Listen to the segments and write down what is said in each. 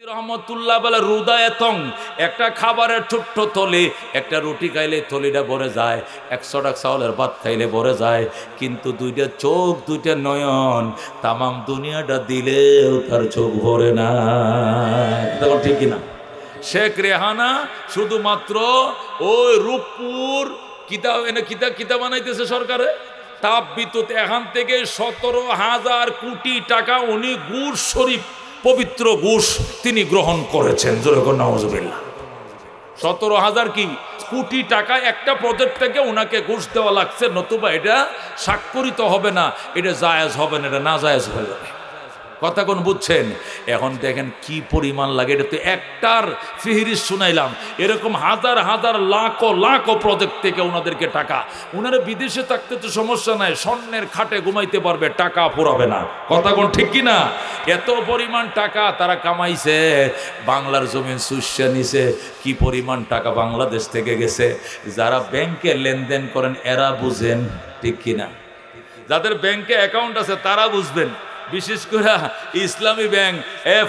রহমতুল্লাহ বলে রুদায়তং, একটা খাবারের ছোট্ট থলি, একটা রুটি খাইলে থলিটা ভরে যায়, 100 টাকা চাউলের ভাত খাইলে ভরে যায়, কিন্তু দুইটা চোখ দুইটা নয়ন তামাম দুনিয়াটা দিলেও তার চোখ ভরে না। তখন ঠিক কিনা? শেখ রেহানা শুধুমাত্র ওই রূপপুর কিতাব এনে কিতাব বানাইতেছে সরকারে, তাপ বিদ্যুৎ, এখান থেকে 17,000 কোটি টাকা উনি গুড় শরীফ পবিত্র ঘুষ তিনি গ্রহণ করেছেন। যেরকম নাউজুবিল্লাহ, 17,000 কি কোটি টাকা একটা প্রজেক্ট থেকে ওনাকে ঘুষ দেওয়া লাগছে, নতুবা এটা স্বাক্ষরিত হবে না, এটা জায়েজ হবে না, এটা না জায়েজ হয়ে যাবে। কথা কোন বুঝছেন? এখন দেখেন কি পরিমাণ লাগে, এটা তো একটার ফিহরিস শুনাইলাম, এরকম হাজার হাজার লাখো লাখো প্রজেক্ট থেকে ওনাদেরকে টাকা। ওনারা বিদেশে থাকতে তো সমস্যা নাই, স্বর্ণের খাটে ঘুমাইতে পারবে, টাকা ফুরাবে না। কথা কোন ঠিক কিনা? এত পরিমাণ টাকা তারা কামাইছে, বাংলার জমিন শুষে নিছে। কি পরিমাণ টাকা বাংলাদেশ থেকে গেছে, যারা ব্যাংকে লেনদেন করেন এরা বুঝেন, ঠিক কিনা? যাদের ব্যাংকে অ্যাকাউন্ট আছে তারা বুঝবেন, বিশেষ করে ইসলামী ব্যাংক,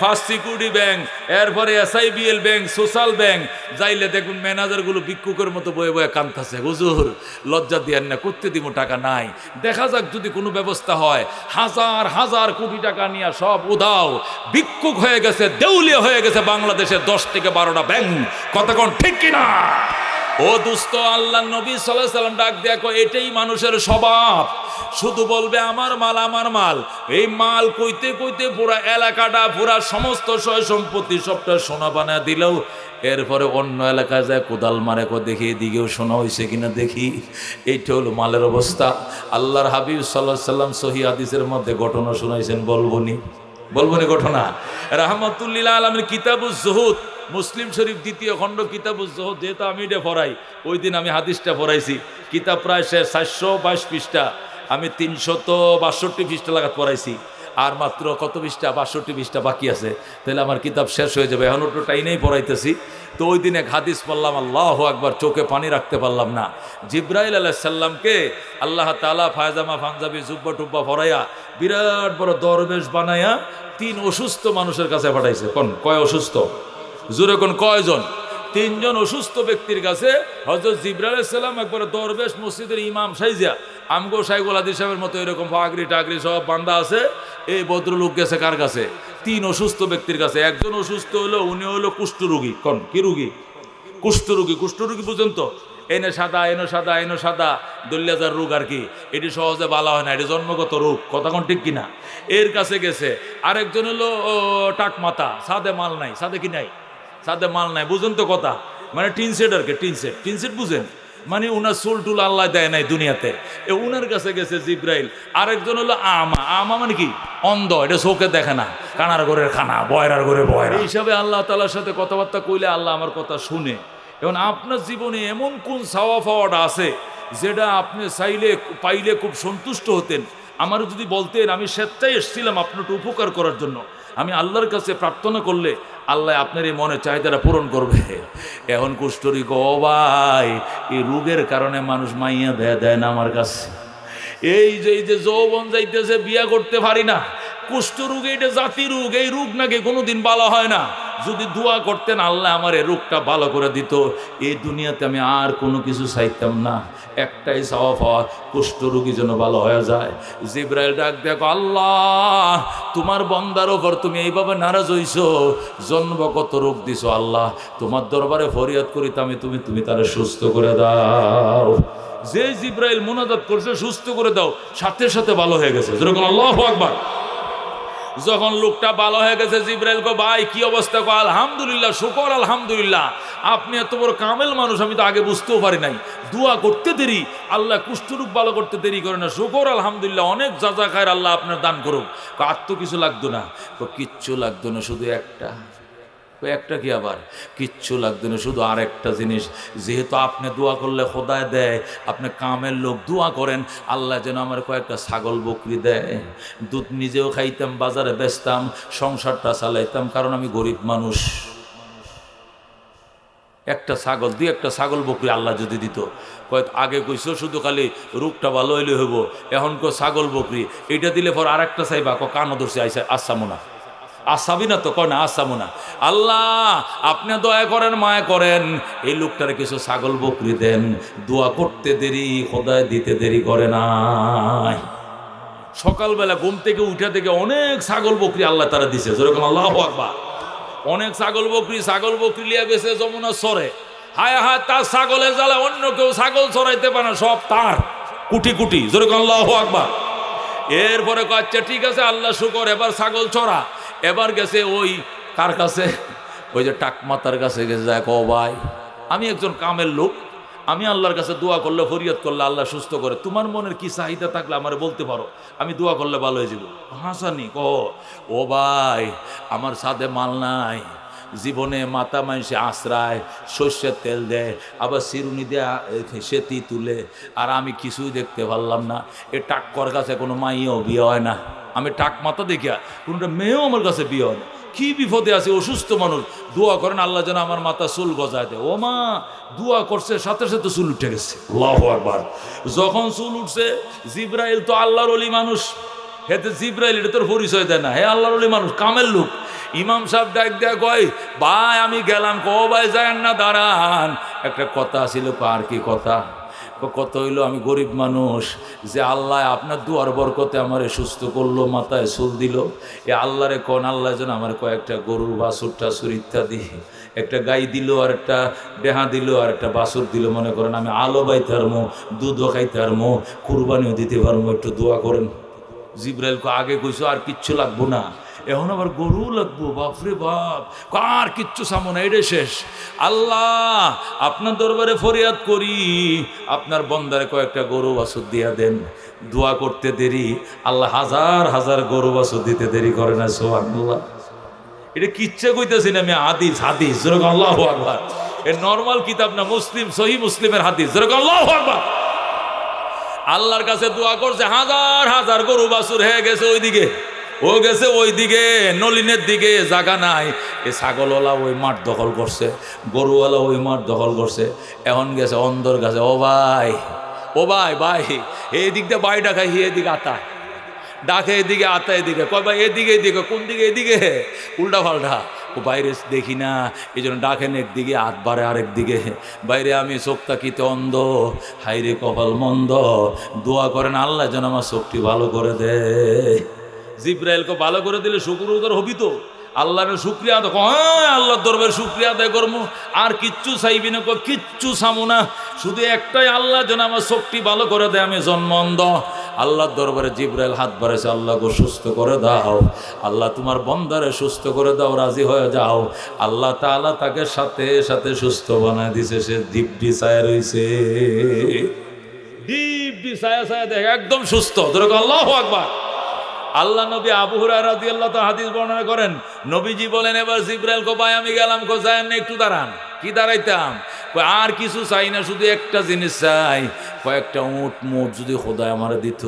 ফার্স্ট সিকিউরিটি ব্যাংক, এরপরে SIBL ব্যাংক, সোশ্যাল ব্যাংক যাইলে দেখুন ম্যানেজারগুলো ভিক্ষুকের মতো বয়ে বয়ে কাঁদতেছে, হুজুর লজ্জা দিয়েন না, করতে দিব টাকা নাই, দেখা যাক যদি কোনো ব্যবস্থা হয়। হাজার হাজার কোটি টাকা নিয়ে সব উধাও, ভিক্ষুক হয়ে গেছে, দেউলিয়া হয়ে গেছে বাংলাদেশে 10 থেকে 12টা ব্যাংক। কথা কোন ঠিক কিনা? ও দুস্থ, আল্লাহ নবী সাল্লাল্লাহু আলাইহি সাল্লাম ডাক দেখো, এটাই মানুষের স্বভাব, শুধু বলবে আমার মাল আমার মাল। এই মাল কইতে কইতে পুরা এলাকাটা, পুরা সমস্ত সয় সম্পত্তি সবটা সোনা বানায় দিলেও এরপরে অন্য এলাকায় যায় কোদাল মারে, দেখি এদিকেও সোনা হয়েছে কিনা দেখি। এইটা হলো মালের অবস্থা। আল্লাহর হাবিব সাল্লাল্লাহু আলাইহি সাল্লাম সহিহ হাদিসের মধ্যে ঘটনা শুনাইছেন, বলবনি ঘটনা? রাহমাতুল্লিল আলামিন কিতাবুজ জুহুদ, মুসলিম শরীফ 2য় খণ্ড কিতাবুজ জুহুদ, যেহেতু আমি এটা পড়াই, ওই দিন আমি হাদিসটা পড়াইছি। কিতাব প্রায় 422 পৃষ্ঠা, আমি 362 পৃষ্ঠা লাগাত পড়াইছি, আর মাত্র কত পৃষ্ঠা? 62 পৃষ্ঠা বাকি আছে, তাহলে আমার কিতাব শেষ হয়ে যাবে। এখন ওটা টাইনেই পড়াইতেছি। তো ওই দিন এক হাদিস পড়লাম, আল্লাহু আকবার, চোখে পানি রাখতে পারলাম না। জিব্রাইল আলাইহিস সালামকে আল্লাহ তাআলা ফায়জামা পাঞ্জাবি জুব্বা টুব্বা পরাইয়া বিরাট বড় দরবেশ বানাইয়া 3 অসুস্থ মানুষের কাছে পাঠাইছে। কয় অসুস্থ? জোরে কোন কয়জন? 3 জন অসুস্থ ব্যক্তির কাছে হযরত জিবরাইল আলাইহিস সালাম একবার দরবেশ মসজিদের ইমাম সাইজা, আমগো শাইখুল হাদিস সাহেবের মতো এরকম পাগড়ি টাগড়ি সব বান্দা আছে, এই ভদ্রলোক গেছে কার কাছে? 3 অসুস্থ ব্যক্তির কাছে। একজন অসুস্থ হলো, উনি হলো কুষ্ঠরোগী। কি রোগী? কুষ্ঠরোগী। কুষ্ঠরোগী বুঝেন তো? এনে সাদা এনো সাদা এনো সাদা, দল্যাজার রোগ আর কি, এটি সহজে বালা হয় না, এটি জন্মগত রোগ। কথা কোন ঠিক কিনা? এর কাছে গেছে। আরেকজন হলো টাক মাথা, সাদে মাল নাই, সাদে কি নাই, সাদে মাল নাই, বুঝেন তো কথা? মানে টিন সেট আর কি, টিন সেট বুঝেন? মানে উনার চুল টুল আল্লাহ দেয় নাই দুনিয়াতে, উনার কাছে গেছে জিব্রাইল। আরেকজন হলো আমা মানে কি? অন্ধ, এটা চোখে দেখে না, কানার ঘরের খানা, বয়রার ঘরে বয়রা। এই হিসাবে আল্লাহ তাআলার সাথে কথাবার্তা কইলে আল্লাহ আমার কথা শুনে। এখন আপনার জীবনে এমন কোন চাওয়া পাওয়াটা আছে যেটা আপনি চাইলে পাইলে খুব সন্তুষ্ট হতেন? আমার যদি বলতেন, আমি স্বেচ্ছায় এসেছিলাম আপনার উপকার করার জন্য, আমি আল্লাহর কাছে প্রার্থনা করলে আল্লাহ আপনার এই মনে চাহিদাটা পূরণ করবে। এখন কুষ্ঠরোগী, ও ভাই, এই রোগের কারণে মানুষ মাইয়া দেয় না আমার কাছে। এই যে যৌবন যাইতেছে, বিয়া করতে পারি না, কুষ্ঠরোগী এটা জাতি রোগ, এই রোগ নাকি কোনোদিন ভালো হয় না। যদি দোয়া করতেন আল্লাহ আমার এই রোগটা ভালো করে দিত, এই দুনিয়াতে আমি আর কোনো কিছু চাইতাম না, একটাই চাওয়া পাওয়া, কুষ্ঠরোগী যেন ভালো হয়ে যায়। জিব্রাইল ডাক দেখো, আল্লাহ তোমার বন্দার ওপর তুমি এইভাবে নারাজ হইছো, জন্মগত রোগ দিছো, আল্লাহ তোমার দরবারে ফরিয়াদ করি, তুমি তারা সুস্থ করে দাও। যে জিব্রাইল মুনাজাত করছে সুস্থ করে দাও, সাথে সাথে ভালো হয়ে গেছে। যেরকম আল্লাহু আকবার। যখন লোকটা ভালো হয়ে গেছে, জিব্রাইল কো, ভাই কি অবস্থা? কো, আলহামদুলিল্লাহ, শুকর আলহামদুলিল্লাহ, আপনি এত বড় কামেল মানুষ আমি তো আগে বুঝতেও পারি নাই। দোয়া করতে দেরি, আল্লাহ কুষ্ঠরোগ ভালো করতে দেরি করে না। শুকর আলহামদুলিল্লাহ, অনেক যা খায় আল্লাহ আপনার দান করুক। আর তো কিছু লাগতো না, কিচ্ছু লাগতো না, শুধু একটা কি আবার কিচ্ছু লাগতো না, শুধু আর একটা জিনিস, যেহেতু আপনি দোয়া করলে খোদায় দেয়, আপনি কামের লোক, দোয়া করেন আল্লাহ যেন আমার কয়েকটা ছাগল বকরি দেয়, দুধ নিজেও খাইতাম, বাজারে বেচতাম, সংসারটা চালাইতাম, কারণ আমি গরিব মানুষ। একটা ছাগল বকরি আল্লাহ যদি দিত, কয়েক আগে কইছো শুধু খালি রোগটা ভালো হইলে হইব, এখন ছাগল বকরি, এটা দিলে পর আর একটা চাইবা, কানো ধরছে আইসা আসামো না, আসাবি না তো, কয় না আসামু না। আল্লাহ আপনি দয়া করেন, মায়া করেন, এই লোকটারে কিছু ছাগল বকরি দেন। দোয়া করতে দেরি, খোদায় দিতে দেরি করে নাই। সকালবেলা ঘুম থেকে উঠে থেকে অনেক ছাগল বকরি আল্লাহ তারা দিছে, যেরকম আল্লাহু আকবার। অনেক ছাগল বকরি লিয়া গেছে যমুনা সরে। হায় হায়, তার ছাগলের জ্বালা অন্য কেউ ছাগল চড়াইতে পারে না, সব তার কুটি কুটি, যেরকম আল্লাহু আকবার। এরপরে আচ্ছা ঠিক আছে, আল্লাহ শুকর, এবার ছাগল চড়া। এবার গেছে ওই কার কাছে, ওই যে টাকমাতার কাছে গেছে, যায় ও ভাই আমি একজন কামের লোক, আমি আল্লাহর কাছে দোয়া করলে, ফরিয়াদ করলে আল্লাহ সুস্থ করে, তোমার মনের কি চাহিদা থাকলে আমার বলতে পারো, আমি দোয়া করলে ভালো হয়ে যাব। হাসানি ও ভাই, আমার সাথে মাল নাই, জীবনে মাথা মাইসে আশ্রায়, সর্ষের তেল দেয়, আবার চিরুনি দেয়া সেতি তুলে, আর আমি কিছুই দেখতে পারলাম না। এ টাক্কর কাছে কোনো মাইয়াও বিয়ে হয় না, আমি টাক মাথা দেখিয়া কোনটা মেয়েও আমার কাছে বিয়ে হয় না। কি বিপদে আছে, অসুস্থ মানুষ, দোয়া করেন আল্লাহ যেন আমার মাথা চুল গজায় দেয়। ও মা দোয়া করছে, সাথে সাথে চুল উঠে গেছে। আল্লাহু আকবার। যখন চুল উঠছে, জিব্রাইল তো আল্লাহর ওলি মানুষ, হেতে জিব্রাইল এটা তোর পরিচয় দেয় না, হে আল্লাহর ওলি মানুষ, কামের লোক। ইমাম সাহেব ডাক দেয়া কয়, ভাই আমি গেলাম। ভাই যায় না, দাঁড়ান, একটা কথা ছিল। আর কি কথা? কত হইলো, আমি গরিব মানুষ, যে আল্লাহ আপনার দুয়ার বরকতে আমারে সুস্থ করলো, মাথায় চুল দিল, এ আল্লাহরে কোন আল্লাহ যেন আমার কয়েকটা গরুর বাছুর টাছুর ইত্যাদি, একটা গাই দিল, আর একটা ডেহা দিল, আর একটা বাছুর দিল। মনে করেন আমি আলো বাইতে পারবো, দুধও খাইতে পারবো, কুরবানিও দিতে পারবো, একটু দোয়া করেন। জিব্রাইলকে আগে কইছো আর কিচ্ছু লাগবো না, এখন আবার গরু লাগবো, বাপরে বাপ, আর কিচ্ছু সামো না, এটা শেষ। আল্লাহ আপনার দরবারে ফরিয়াদ করি, আপনার বন্দারে কয়েকটা গরু বাছুর দিয়া দেন। দোয়া করতে দেরি, আল্লাহ হাজার হাজার গরু বাছুর দিতে দেরি করে না। সুবহানাল্লাহ। এটা কিচ্ছা কইতেছি না আমি, হাদিস হাদিস, যেরকম আল্লাহু আকবার। এ নরমাল কিতাব না, মুসলিম, সহিহ মুসলিমের হাদিস, যেরকম আল্লাহু আকবার। আল্লাহর কাছে দোয়া করছে, হাজার হাজার গরু বাছুর হয়ে গেছে, ওইদিকে ও গেছে, ওইদিকে নলিনের দিকে জায়গা নাই। এ ছাগলওয়ালা ওই মাঠ দখল করছে, গরুওয়ালা ওই মাঠ দখল করছে। এখন গেছে অন্ধর কাছে, ও ভাই ভাই, এই দিক দিয়ে বাই ডাকাই, এদিকে আতা ডাকে, এদিকে আতা, এদিকে কয় ভাই এদিকে, কোন দিকে? এদিকে, উল্টা পাল্টা। ও বাইরে দেখি না, এই জন্য ডাকেন একদিকে, হাত বাড়ে আরেক দিকে। বাইরে আমি চোখ তাকিতে অন্ধ, হাইরে কপাল মন্দ, দোয়া করেন আল্লাহ যেন আমার চোখটি ভালো করে দেয়। জিব্রাইলকে ভালো করে দিলে শুকর উদর হবি তো, আল্লাহর শুক্রিয়া আদায়। হ্যাঁ আল্লাহর দরবারে শুক্রিয়া আদায় করবো, আর কিচ্ছু চাইবি না, কিচ্ছু চামু না, শুধু একটাই, আল্লাহ যেন আমার চোখটি ভালো করে দেয়, আমি জন্ম অন্ধ। আল্লাহর দরবারে জিব্রাইল হাত বাড়াইছে, আল্লাহকে সুস্থ করে দাও, আল্লাহ তোমার বন্দারে সুস্থ করে দাও, রাজি হয়ে যাও। আল্লাহ তাআলা তাকে সাথে সাথে সুস্থ বানায় দিছে, সে দিব্যি ছায়া রইছে, দিব্যি ছায়া দেখে একদম সুস্থ। ধরো আল্লাহু আকবার। আল্লাহ নবী আবু হুরায়রা রাদিয়াল্লাহু তাআলা হাদিস বর্ণনা করেন, নবীজি বলেন, এবার জিব্রাইল কো ভাই আমি গেলাম, কো যায় না, একটু দাঁড়ান। কি দাঁড়াইতাম? আর কিছু চাই না, শুধু একটা জিনিস চাই, কয়েকটা উট মুট যদি খোদায় আমার দিত।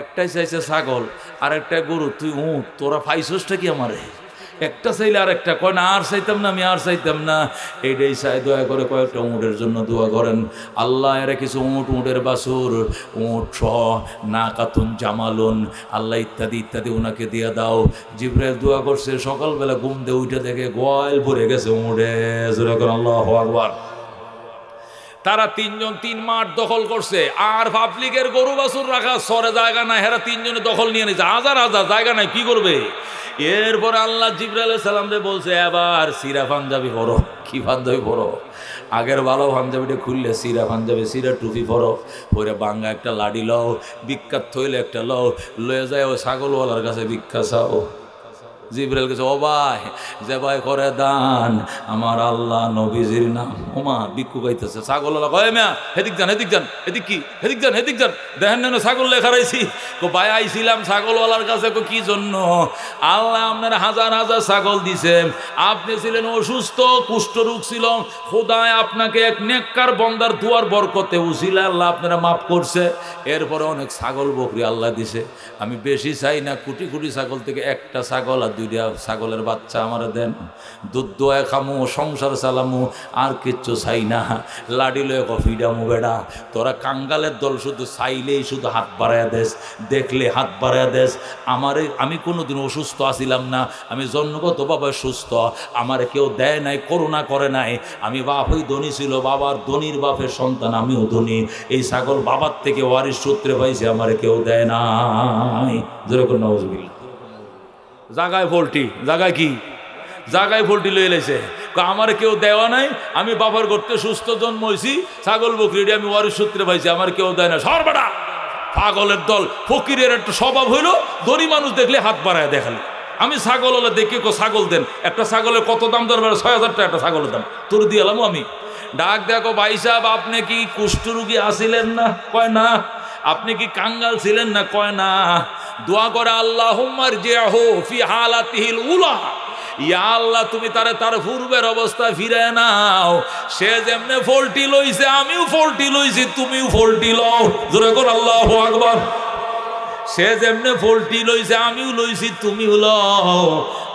একটাই চাইছে ছাগল, আর একটা গরু, তুই উট, তোরা পাইছসটা কি আমারে? একটা চাইলে আর একটা, কয় না আর চাইতাম না, আমি আর চাইতাম না, এইটাই চাই, দয়া করে কয়েকটা উটের জন্য দোয়া করেন। আল্লাহ এরা কিছু উটের বাছুর, উট সহ না কাতুন জামালুন, আল্লাহ ইত্যাদি ইত্যাদি ওনাকে দিয়ে দাও। জিব্রাইল দোয়া করছে, সকালবেলা ঘুম দিয়ে উঠে দেখে গোয়াল ভরে গেছে উটে। আল্লাহু আকবার। তারা তিনজন 3 মাঠ দখল করছে, আর পাবলিকের গরু বাছুর রাখা সরে জায়গা নাই, হেরা তিনজনে দখল নিয়ে নিয়েছে, হাজার হাজার জায়গা নাই, কি করবে? এরপরে আল্লাহ জিবরাইল আলাইহিস সালাম রে বলছে, এবার সিরা পাঞ্জাবি পরো। কি পাঞ্জাবি পরো? আগের ভালো পাঞ্জাবিটা খুললে সিরা পাঞ্জাবি, সিরা টুপি পরো, পরে বাঙ্গা একটা লাডি লও, বিখ্যাত থইলে একটা লও, লয়ে যায় ওই ছাগলওয়ালার কাছে ভিক্ষা চাও। জিবরাইল কাছে, ও ভাই যে ভাই করে দান, আমার আল্লাহ নবীজির নাম। ওমা ভিক্ষু গাইতেছে, ছাগলওয়ালা কয়, মিয়া হেদিক যান, হেদিক যান, এদিক কি, হেদিক যান, হেদিক যান, দেখেন না ছাগল লেখা রাইছি। কো ভাই আইছিলাম ছাগলওয়ালার কাছে। কো কি জন্য? আল্লাহ আপনার হাজার হাজার ছাগল দিছে, আপনি ছিলেন অসুস্থ, কুষ্ঠরোগ ছিল, খোদায় আপনাকে এক নেককার বন্দার দুয়ার বরকতে উছিলা আল্লাহ আপনারা মাফ করছে। এরপরে অনেক ছাগল বকরি আল্লাহ দিছে, আমি বেশি চাই না, কোটি কোটি ছাগল থেকে একটা ছাগল আর দুইটা ছাগলের বাচ্চা আমার দেন, দুধ দোয়া খামু, সংসার চালামু, আর কিচ্ছু চাই না। লাডি লয়ে কফি ডামু বেড়া, তোরা কাঙ্গালের দল শুধু চাইলেই শুধু হাত বাড়াইয়া দেশ, দেখলে হাত বাড়াইয়া দেশ। আমি কোনোদিন অসুস্থ আছিলাম না, আমি জন্মগতভাবে সুস্থ, আমার কেউ দেয় নাই, করুণা করে নাই। আমি বাপই ধনী ছিল, বাবার ধনীর বাপের সন্তান, আমিও ধনী। এই ছাগল বাবার থেকে ওয়ারিশ সূত্রে পাইছে, আমার কেউ দেয় নাই। যেরকম নওয়াজবিল্লাহ জাগায় ফল্টি, জাগায় কি জাগায় ফল্টি লয়ে লেছে, আমার কেউ দেওয়া নাই, আমি বাবার করতে সুস্থ জন্ম হয়েছি, ছাগল বকরি আমি ওয়ারিশ সূত্রে পাইছি, আমার কেউ দেয় না। সরবাড়া পাগলের দল। ফকিরের একটা স্বভাব হইল ধনী মানুষ দেখলে হাত বাড়ায় দেখালে। আমি ছাগল হলে দেখি ছাগল দেন, একটা ছাগলের কত দাম দরবার? 6,000 টাকা একটা ছাগলের দাম, তোর দিয়ে এলাম আমি। ডাক দেখো ভাই সাহেব, আপনি কি কুষ্ঠরোগী আসিলেন না? কয় না। আপনি কি কাঙ্গাল ছিলেন না? কয় না। দোয়া করে আল্লাহুম্মার জিহু ফি হালাতিহিল উলা, ইয়া আল্লাহ তুমি তার পূর্বের অবস্থায় ফিরে নাও। সে যেমনে ফল্টি লইছে আমিও ফল্টি লইছি, তুমিও ফল্টি লও। জোরে কর আল্লাহু আকবার। সে যেমনে ফল্টি লইছে আমিও লইছি, তুমিও লও।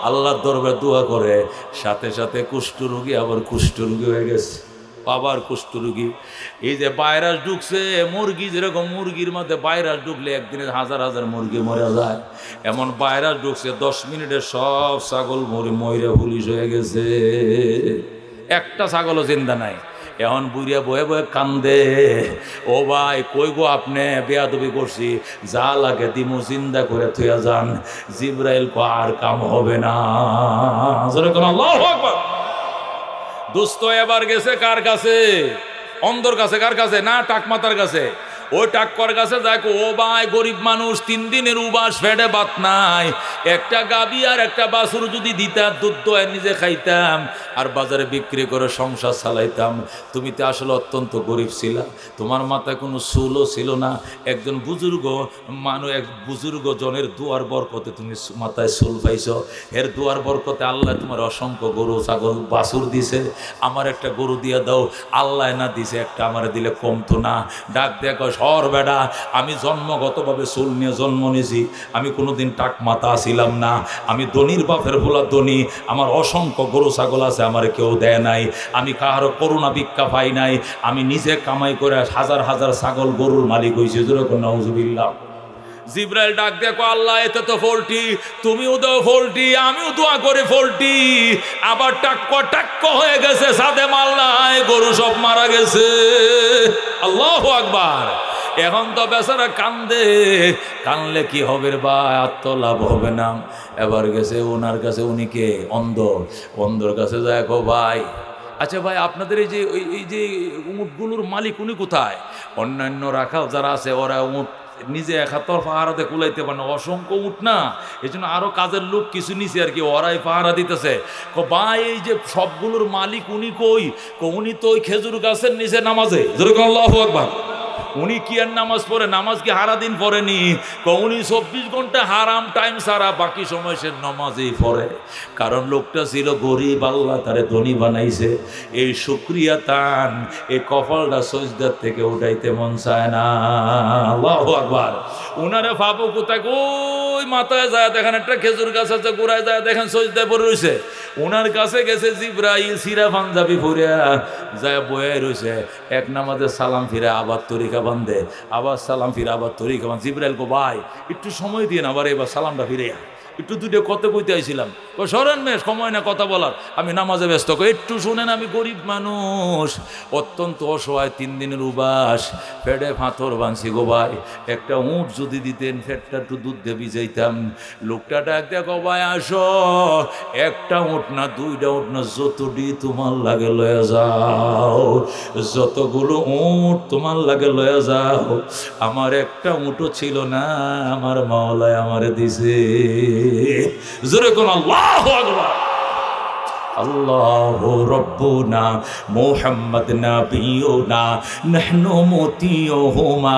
আল্লাহর দরবারে দোয়া করে, সাথে সাথে কুষ্ঠরোগী আবার কুষ্ঠরোগী হয়ে গেছে। বাবার কুষ্ঠরোগী। এই যে ভাইরাস ঢুকছে, মুরগি যেরকম মুরগির মধ্যে ভাইরাস ঢুকলে একদিনে হাজার হাজার মুরগি মরে যায়, এমন ভাইরাস ঢুকছে 10 মিনিটে সব ছাগল মরে পুলিশ হয়ে গেছে, একটা ছাগলও জিন্দা নাই। এখন বুড়িয়া বয়ে বয়ে কান্দে, ও ভাই কই গো আপনি বেয়াদবি করছি, যা লাগে দিমু, জিন্দা করে থুয়া যান। জিব্রাইল কো আর কাম হবে না। আল্লাহু আকবার। দুস্থ এবার গেছে কার কাছে? অন্ধর কাছে। কার কাছে? না, টাকমাতার কাছে। ওই টাক্কর কাছে দেখো, ও ভাই গরিব মানুষ, 3 দিনের উবাস, ফেটে ভাত নাই, একটা গাবি আর একটা বাছুর যদি দিতাম, দুধ দোয়া নিজে খাইতাম আর বাজারে বিক্রি করে সংসার চালাইতাম। তুমি তো আসলে অত্যন্ত গরিব ছিলা, তোমার মাথায় কোনো চুলও ছিল না। একজন বুজুর্গ এক বুজুর্গ জনের দুয়ার বরকতে তুমি মাথায় চুল পাইছ, এর দুয়ার বরকতে আল্লাহ তোমার অসংখ্য গরু ছাগল বাছুর দিছে, আমার একটা গরু দিয়ে দাও। আল্লাহ না দিছে একটা, আমার দিলে কমতো না। ডাক দেখো, সর বেডা, আমি জন্মগতভাবে চুল নিয়ে জন্ম নিয়েছি, আমি কোনোদিন টাক মাথা ছিলাম না, আমি ধনির বাপের ভোলা ধনী, আমার অসংখ্য গরু ছাগল আছে, আমার কেউ দেয় নাই, আমি কাহারও করুণা ভিক্ষা পাই নাই, আমি নিজে কামাই করে হাজার হাজার ছাগল গরুর মালিক হয়েছি। যেরকম নাউজুবিল্লাহ। জিব্রাইল ডাক দেখো, আল্লাহ এতে তো ফল্টি, তুমিও দাও ফল্টি, আমিও দোয়া করে ফল্টি, আবার টাক্ক হয়ে গেছে, সাদে মাল নাই, গরু সব মারা গেছে। আল্লাহু আকবার। এখন তো বেচারা কান্দে, কানলে কি হবে বা, আর তো লাভ হবে না। এবার গেছে ওনার কাছে, উনি কে? অন্ধর কাছে যায়, গো ভাই, আচ্ছা ভাই আপনাদের এই যে উঁটগুলোর মালিক উনি কোথায়? অন্যান্য রাখাল যারা আছে ওরা উঁট নিজে একাত্তর পাহারাতে কুলাইতে পারে না, অসংখ্য উঠ না, এই জন্য আরো কাজের লোক কিছু নিছে আর কি, ওরাই পাহারা দিতেছে। ভাই এই যে সবগুলোর মালিক উনি কই? উনি তো ওই খেজুর গাছের নিচে নামাজে। যেরকম আল্লাহু আকবার। উনি কি আর নামাজ পড়ে? নামাজ কি হারা দিন পড়েনি? উনি 24 ঘন্টা হারাম টাইম ছাড়া বাকি সময় সে নামাজই পড়ে। কারণ লোকটা ছিল গরিব, আল্লাহ তারে ধনী বানাইছে। এই শুকরিয়া তান, এই কপালটা সজদার থেকে উঠাইতে মন চায় না। আল্লাহু আকবার। উনারে ভাবো কোথায়? ওই মাথায় যায় দেখেন একটা খেজুর গাছ আছে, গোড়ায় যায় দেখেন সজদায় পড়ে রয়েছে। ওনার কাছে গেছে জিব্রাইল, সিরা পাঞ্জাবি পরিয়া যায় বয়ে রয়েছে, এক নামাজে সালাম ফিরে আবার তরিকা বান্ধে, আবার সালাম ফিরে আবার তরিকা বান্ধে। জিব্রাইল কো ভাই একটু সময় দিয়ে না, আবার এবার সালামটা ফিরে একটু দুটো কত কইতে আইছিলাম। সরেন মেয়ে, সময় না কথা বলার, আমি নামাজে ব্যস্ত। একটু শুনেন, আমি গরিব মানুষ, অত্যন্ত অসহায়, 3 দিনের উবাস, পেটে ফাঁথর বাঁধছি গো ভাই, একটা উঁট যদি দিতেন, ফেটটা একটু দুধ দিয়ে ভিজাইতাম। লোকটা ডাক দেখো, ভাই আসো, একটা উঁট না, 2টা উঁট না, যতটি তোমার লাগে লয়ে যাও, যতগুলো উঁট তোমার লাগে লয়ে যাও, আমার একটা উঁটও ছিল না, আমার মাওলায় আমারে দিছে। জোরে কোন আল্লাহু আকবার। আল্লাহু রব্বুনা মুহাম্মদ নবিয়ুনা নাহনু মুতিয়ুহুমা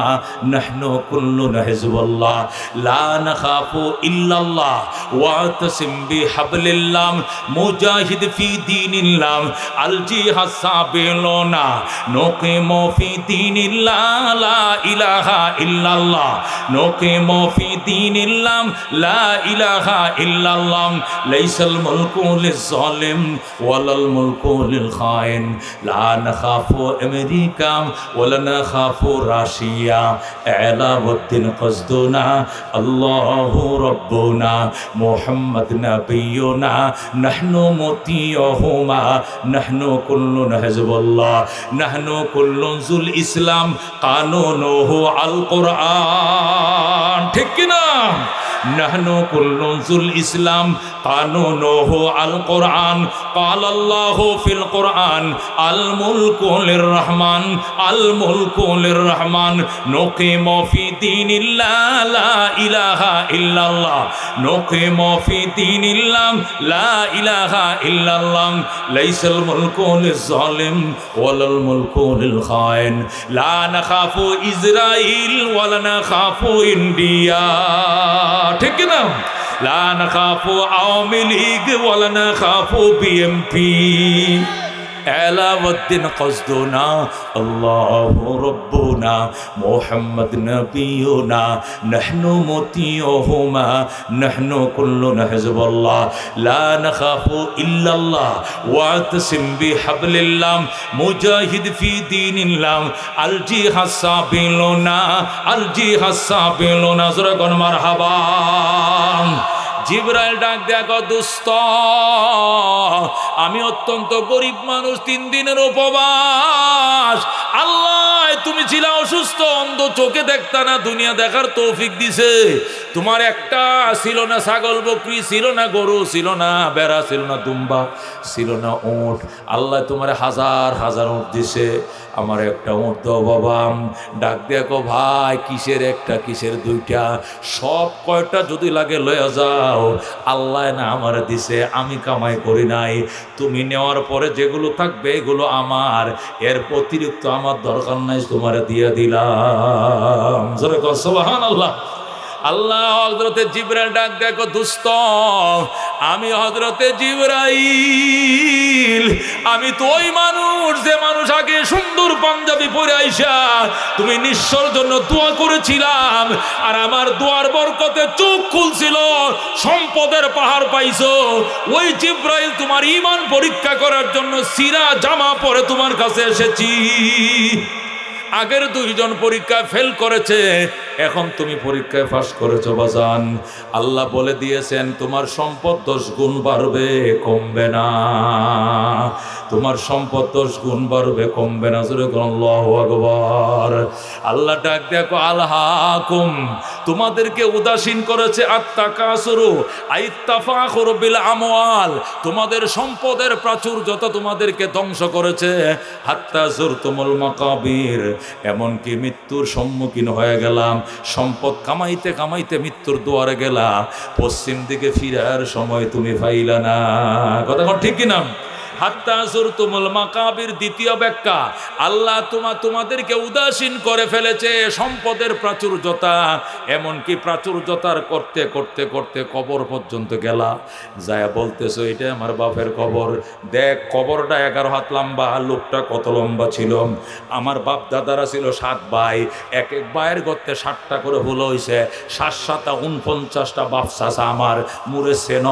নাহনু কুল্লুনা হিজবুল্লাহ লা নাখাফু ইল্লাল্লাহ ওয়াতাসিম বিহাবলিল্লাহ মুজাহিদ ফি দীনিল্লাহ আল জিহাদ সাবিলুনা নুকিমু ফি দীনিল্লাহ লা ইলাহা ইল্লাল্লাহ নুকিমু ফি দীনিল্লাহ লা ইলাহা ইল্লাল্লাহ লাইসাল মুলকু লিজ-জালিম ওয়ালাল মুলকু লিল খাইন লা নাখাফু আমেরিকা ওয়ালা নাখাফু রাশিয়া আলাউদ্দিন কসদুনা আল্লাহু রাব্বুনা মুহাম্মদ নবিয়ুনা নাহনু মুতিয়ুহুমা নাহনু কুল্লুন হিজবুল্লাহ নাহনু কুল্লুন জুল ইসলাম কানুনুহু আল কুরআন ঠিক কি না নাহনু কুল্লুন জুল ইসলাম কানুনুহু আল কুরআন ক্বালাল্লাহু ফিল কুরআন আল মুলকু লির রহমান আল মুলকু লির রহমান নুকিমু ফি দীনিল্লাহ লা ইলাহা ইল্লাল্লাহ নুকিমু ফি দীনিল্লাহ লা ইলাহা ইল্লাল্লাহ লাইসাল মুলকু লিজ-জালিম ওয়ালাল মুলকু লিল খাইন লা নাখাফু ইসরাইল ওয়ালা নাখাফু ইন্ডিয়া ঠিক না লা নাখাফু আওয়ামী লীগ ওয়ালা নাখাফু বিএমপি আলাউদ্দিন কসদুনা আল্লাহু রাব্বুনা মুহাম্মদ নবিয়ুনা নাহনু মুতিয়ুহুমা নাহনু কুল্লুনা হিজবুল্লাহ লা নাখাফু ইল্লাল্লাহ ওয়াতাসিম বিহাবলিল্লাহ মুজাহিদ ফি দীনিল্লাহ আল জিহাদ সাবিলুনা জোরে কোন মারহাবা জিবরাইল ডাক দেখো দুস্ত আমি অত্যন্ত গরিব মানুষ 3 দিনের উপবাস আল্লাহ তুমি ছিলা অসুস্থ অন্ধ চোখে দেখতা না দুনিয়া দেখার তৌফিক দিছে তোমার একটা ছিল না ছাগল বকরি ছিল না গরু ছিল না বেড়া ছিল না দুম্বা ছিল না উট আল্লাহ তোমার হাজার হাজার উট দিছে আমার একটা উট দাও বাবা ডাক দেখো ভাই কিসের একটা কিসের দুইটা সব কয়টা যদি লাগে লয়ে যাও আল্লাহ না আমার দিছে আমি কামাই করি নাই তুমি নেওয়ার পরে যেগুলো থাকবে এগুলো আমার এর অতিরিক্ত আমার দরকার নাই তোমার দিয়ে দিলাম জোরে কর সুবহানাল্লাহ আল্লাহ হযরতে জিবরাইল ডাক দেখো দোস্ত আমি হযরতে জিবরাইল আমি তো ওই মানুষ যে মানুষ আগে সুন্দর পাঞ্জাবি পরে আইসা তুমি নিঃস্বর জন্য দোয়া করেছিলাম আর আমার দোয়ার বরকতে চোখ খুলছিল সম্পদের পাহাড় পাইছো ওই জিবরাইল তোমার ঈমান পরীক্ষা করার জন্য সিরা জামা পরে তোমার কাছে এসেছি আগের 2 জন পরীক্ষায় ফেল করেছে এখন তুমি পরীক্ষায় পাস করেছো বাজান আল্লাহ বলে দিয়েছেন তোমার সম্পদ 10 গুণ বাড়বে কমবে না তোমার সম্পদ 10 গুণ বাড়বে কমবে না জোরে বলুন আল্লাহু আকবার আল্লাহ ডাক দেখো আলহাকুম তোমাদেরকে উদাসীন করেছে আত্তাকাসুরু আইত্তাফাখুরু বিল আমওয়াল তোমাদের সম্পদের প্রাচুর্যতা তোমাদেরকে ধ্বংস করেছে হাত্তা যুরতুমুল মাকাবির এমনকি মৃত্যুর সম্মুখীন হয়ে গেলাম সম্পদ কামাইতে কামাইতে মৃত্যুর দুয়ারে গেলা পশ্চিম দিকে ফিরার সময় তুমি পাইলা না কথা ঠিক কিনা হাত্তা যুরতুমুল মাকাবির দ্বিতীয় ব্যাখ্যা আল্লাহ তোমাদেরকে উদাসীন করে ফেলেছে সম্পদের প্রাচুর্যতা এমনকি প্রাচুর্যতার করতে করতে করতে কবর পর্যন্ত গেলা যায় বলতেছো এটা আমার বাপের কবর দেখ কবরটা 11 হাত লম্বা লোকটা কত লম্বা ছিল আমার বাপ দাদারা ছিল 7 ভাই এক এক ভাইয়ের গর্তে 7টা করে হলো হইছে 7 49টা বাপ চাচা আমার মুরে সেন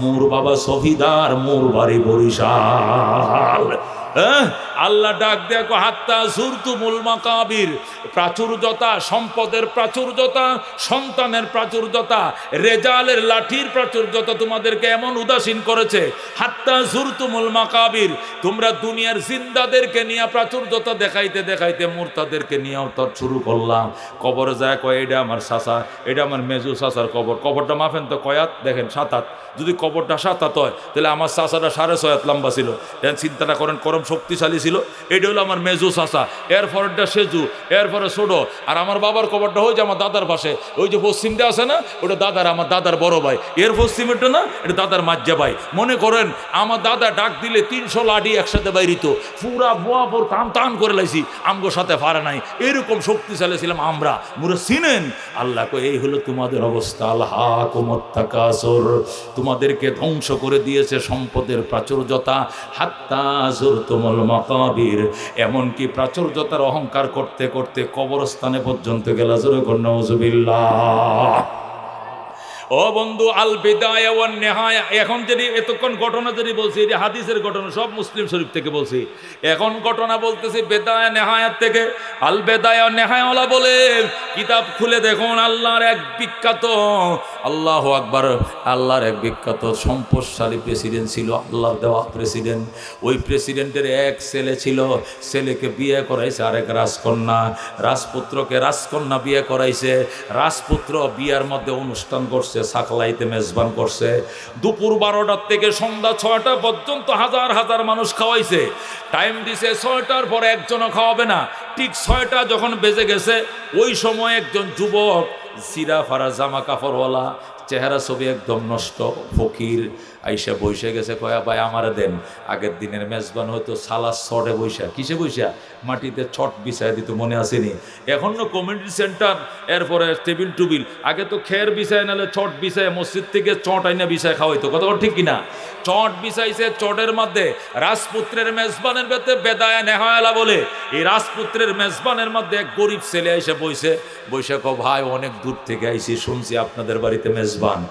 মুর বাবা শহীদার মুর বাড়ি বরিশাল আল্লাহ ডাক দেখো হাত্তা যুরতুমুল মাকাবির প্রাচুর্যতা সম্পদের প্রাচুর্যতা সন্তানের প্রাচুর্যতা রেজালের লাঠির প্রাচুর্যতা তোমাদেরকে এমন উদাসীন করেছে হাত্তা যুরতুমুল মাকাবির তোমরা দুনিয়ার জিন্দাদেরকে নিয়ে প্রাচুর্যতা দেখাইতে দেখাইতে মুরতাদেরকে নিয়েও তর শুরু করলাম কবরে যায় কয় এটা আমার চাচা এটা আমার মেজু চাচার কবরটা মাফেন তো কয়াত দেখেন 7 হাত যদি কবরটা 7 হাত হয় তাহলে আমার চাচাটা 6.5 হাত লম্বা ছিল চিন্তাটা করেন করম শক্তিশালী ছিল ছিল, এটা হলো আমার মেজু চাচা, এরপরেরটা সেজু, এরপরে ছোট, আর আমার বাবার কবরটা হয়েছে আমার দাদার পাশে, ওই যে পশ্চিমটা আছে না, ওটা দাদার, আমার দাদার বড় ভাই, এর পশ্চিমেরটা না, এটা দাদার মাজ্জা ভাই। মনে করেন আমার দাদা ডাক দিলে 300 লাঠি একসাথে বাইরিত, পুরা বোয়াপুর কাম টান করে লাইছি, আমগোর সাথে পারে নাই, এরকম শক্তিশালী ছিলাম আমরা। মুরে চিনেন আল্লাহ কো এই হলো তোমাদের অবস্থা, আল্লাহ কুমত্তাকাসুর, তোমাদেরকে ধ্বংস করে দিয়েছে সম্পদের প্রাচুর্যতা, হাত্তা যুরতুমুল মাকাবির, এমনকি প্রাচুর্যতার অহংকার করতে করতে কবরস্থানে পর্যন্ত গেলা। জোরে কর নাউযুবিল্লাহ। ও বন্ধু, আল বিদায়া ওয়ান নিহায়া, এখন যদি এতক্ষণ ঘটনা যদি বলছি, এই যে হাদিসের ঘটনা সব মুসলিম শরীফ থেকে বলছি, এখন ঘটনা বলতেছি বেদায়া নেহায়াত থেকে। আল বেদায়া নেহায়াওয়ালা বলে কিতাব খুলে দেখুন, আল্লাহর এক বিখ্যাত, আল্লাহু আকবার, আল্লাহর এক বিখ্যাত সম্পদশালী প্রেসিডেন্ট ছিল, আল্লাহর দেওয়া প্রেসিডেন্ট। ওই প্রেসিডেন্টের এক ছেলে ছিল, ছেলেকে বিয়ে করাইছে আরেক রাজকন্যা, রাজপুত্রকে রাজকন্যা বিয়ে করাইছে। রাজপুত্র বিয়ার মধ্যে অনুষ্ঠান করছে, সাকলাইতে মেজবান করছে, দুপুর 12টার থেকে সন্ধ্যা 6টা পর্যন্ত হাজার হাজার মানুষ খাওয়াইছে। টাইম দিছে 6টার পরে একজনও খাওয়াবে না। ঠিক 6টা যখন বেজে গেছে, ওই সময় একজন যুবক, সিরা ফারা জামা কাপড়ওয়ালা, চেহারা ছবি একদম নষ্ট, ফকির, আইসা বসে গেছে, কয়া ভাই আমার দেন। আগের দিনের মেজবান হয়তো সালাস ছটে বৈশা, কিসে বৈশা, মাটিতে ছট বিছায় দিত, মনে আসেনি? এখনো কমিউনিটি সেন্টার, এরপরে টেবিল টুবিল, আগে তো খের বিছায়, নাহলে চট বিছায়, মসজিদ থেকে চট আইনা বিছায় খাওয়াইতো, কথা ঠিক কিনা? চট বিছাইছে, চটের মধ্যে রাজপুত্রের মেজবানের ভেতরে বেদায়া নেহায়ালা বলে, এই রাজপুত্রের মেজবানের মধ্যে এক গরিব ছেলে এসে বইছে, বৈশা কো ভাই অনেক দূর থেকে আইছি, শুনছি আপনাদের বাড়িতে মেজবান।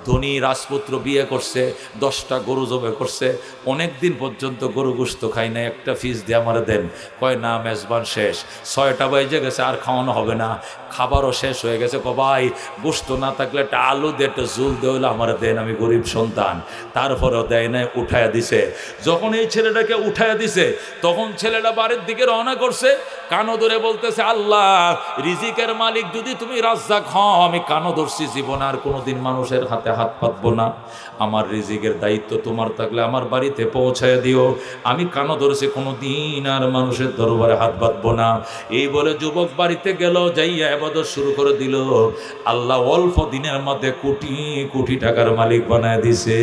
ধনী রাজপুত্র বিয়ে করছে, 10টা গরু জবে করছে, অনেক দিন পর্যন্ত গরু গোশত খাই না, একটা ফিস দিয়ে আমার দেন। কয় না, মেজবান শেষ, 6টা বাজে গেছে, আর খাওয়ানো হবে না, খাবারও শেষ হয়ে গেছে। কো ভাই গোশত না থাকলে একটা আলু দিয়ে একটা ঝুল দিয়ে হইলে আমার দেন, আমি গরিব সন্তান। তারপরেও দেয় না, উঠাইয়া দিছে। যখন এই ছেলেটাকে উঠাইয়া দিছে, তখন ছেলেটা বাড়ির দিকে রওনা করছে, কানো ধরে বলতেছে, আল্লাহ রিজিকের মালিক যদি তুমি রাজ্জাক হও, আমি কানো ধরছি, জীবন আর কোনোদিন মানুষের হাতে হাত পাতবো না, আমার রিজিকের দায়িত্ব তোমার থাকলে আমার বাড়িতে পৌঁছায় দিও, আমি কানো ধরেছি, কোনোদিন আর মানুষের দরবারে হাত বাঁধবো না। এই বলে যুবক বাড়িতে গেল, যাইয়া ইবাদত শুরু করে দিল। আল্লাহ অল্প দিনের মধ্যে কোটি কোটি টাকার মালিক বানায় দিছে।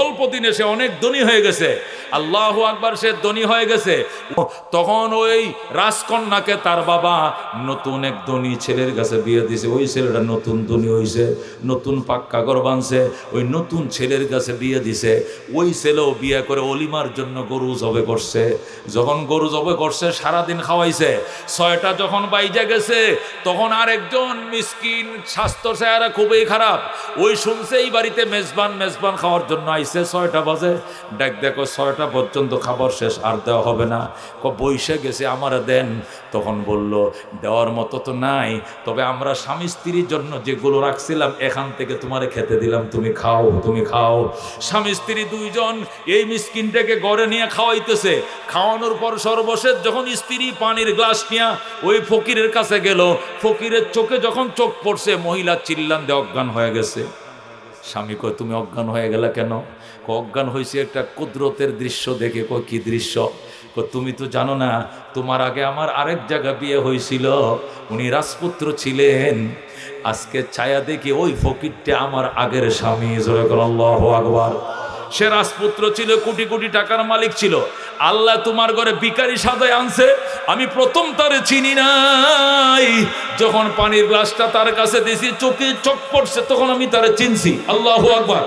অল্প দিনে সে অনেক ধনী হয়ে গেছে। আল্লাহু আকবার, সে ধনী হয়ে গেছে। তখন ওই রাজকন্যাকে তার বাবা নতুন এক ধনী ছেলের কাছে বিয়ে দিছে। ওই ছেলেটা নতুন ধনী হয়েছে, নতুন পাক্কা ঘর বানছে, ওই নতুন ছেলের কাছে বিয়ে দিছে। ওই ছেলেও বিয়ে করে অলিমার জন্য গরু জবে করছে। যখন গরু জবে করছে, সারাদিন খাওয়াইছে। 6টা যখন বাইজা গেছে, তখন আরেকজন মিসকিন, স্বাস্থ্য চেহারা খুবই খারাপ, ওই শুনছে এই বাড়িতে মেজবান খাওয়ার জন্য আইছে। 6টা বাজে, ডাক দেখো 6টা পর্যন্ত খাবার শেষ, আর দেওয়া হবে না। বইসে গেছে, আমার দেন। তখন বলল, দেওয়ার মতো তো নাই, তবে আমরা স্বামী স্ত্রীর জন্য যেগুলো রাখছিলাম, এখান থেকে তোমারে খেতে দিলাম, তুমি খাও, তুমি খাও। স্বামী স্ত্রী দুইজন এই মিসকিনটাকে ঘরে নিয়ে খাওয়াইতেছে। খাওয়ানোর পর সর্বশেষ যখন স্ত্রী পানির গ্লাস নিয়ে ওই ফকিরের কাছে গেল, ফকিরের চোখে যখন চোখ পড়ছে, মহিলা চিল্লান দিয়ে অজ্ঞান হয়ে গেছে। স্বামী কয়, তুমি অজ্ঞান হয়ে গেলা কেন? অজ্ঞান হয়েছে একটা কুদরতের দৃশ্য দেখে। কয়, কি দৃশ্য? তুমি তো জানো না, তোমার আগে আমার আরেক জায়গা বিয়ে হয়েছিল, উনি রাজপুত্র ছিলেন। আজকে ছায়া দেখি ওই ফকিরটা আমার আগের স্বামী। আল্লাহু আকবার। সে রাজপুত্র ছিল, কোটি কোটি টাকার মালিক ছিল। আল্লাহ তোমার ঘরে ভিখারি সাজায় আনছে, আমি প্রথম তারে চিনি নাই। যখন পানির গ্লাসটা তার কাছে দিয়েছি, চোখে চোখ পড়ছে, তখন আমি তারে চিনছি। আল্লাহু আকবার।